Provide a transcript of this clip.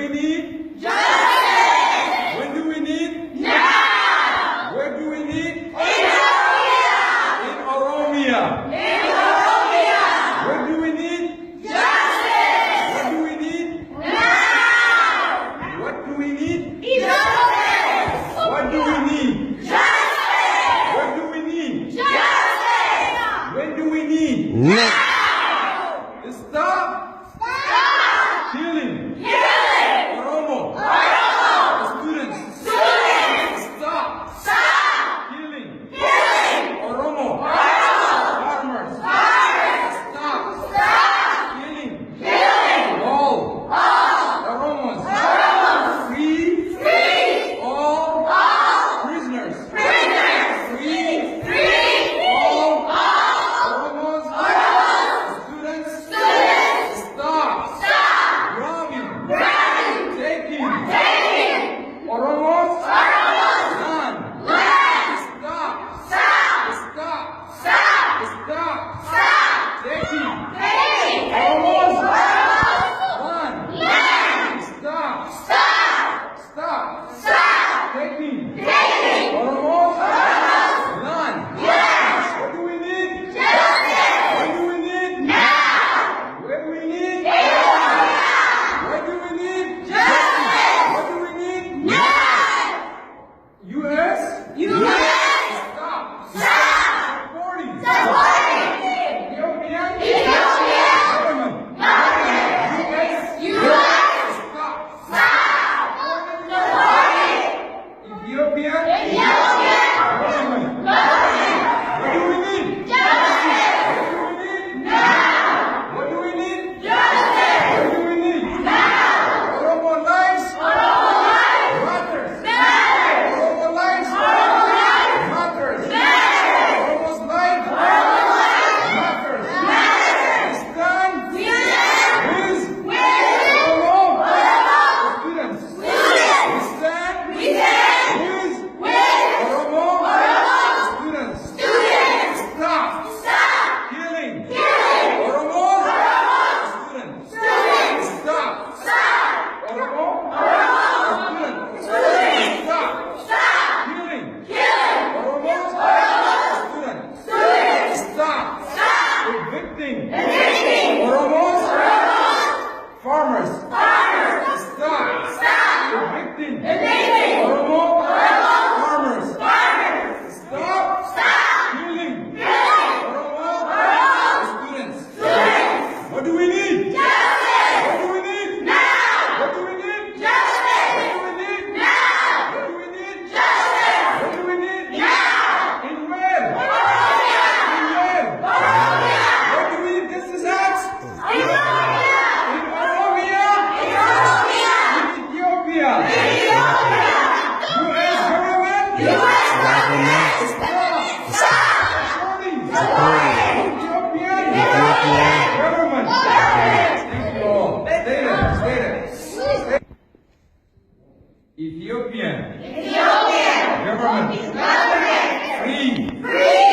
we need? Justice! When do we need? Now! Where do we need? In Oromia! In Oromia. In Oromia! Where do we need? Justice! What do we need? Now! What do we need? Justice! What do we need? Justice! What do we need? Justice! When do we need? Now! Stop Stop! killing Killing! Oromo Oromo! students. Students! Stop Stop! killing Killing! Oromo Oromo! farmers. Farmers! Stop Stop! killing Killing! all All! Oromos. Oromos! Free Free! all All! prisoners. Prisoners! Free Free! all All! Oromos Oromos! students. Students! Stop Stop! grabbing, Grabbing! taking Taking! Oromos Oromos! land. Land! Stop Stop! stop Stop! stop Stop! taking Taking! Oromos Oromos! land. Land! Stop Stop! stop Stop! taking Taking! Oromos Oromos! land. Land! What do we need? Justice! What do we need? Now! Where do we need? In Oromia! What do we need? Justice! What do we need? Now! U.S. U.S. Stop Stop! supporting Supporting! Ethiopian Ethiopian government. Government! U.S. U.S. Stop Stop! Supporting! Ethiopian Ethiopian government. Government! What do we need? Justice! What do we need? Now! What do we need? Justice! What do we need? Now! Oromo lives Oromo lives matters. matters! Oromo lives Oromo lives matters. matters! Oromo's life Oromo lives matters. matters! Stand We stand with with Oromo Oromo students. students! Stand We stand with with Oromo Oromo students. students! Stop Stop! killing Killing! Oromo Oromo students. students! Stop Stop! Oromo Oromo students. students! Stop Stop! killing Killing! Oromo Oromo students. students! Stop Stop! evicting Evicting! Oromo Oromo farmers. farmers! Stop Stop! evicting Evicting! Oromo Oromo farmers. farmers! Stop Stop! killing Killing! Oromo Oromo students. students! What do we need? Justice! What do we need? Now! What do we need? Justice! What do we need? Now! What do we need? Justice! What do we need? Now! In where? Oromia! In where? Oromia! What do we need? Justice Acts? Oromia! In Oromia? Oromia! In Ethiopia? Ethiopia! U.S. government? U.S. government. Stop! Supporting Supporting Ethiopian Ethiopian government. government. Thank you all. Stay there. Ethiopian Ethiopian government. government! Free Free!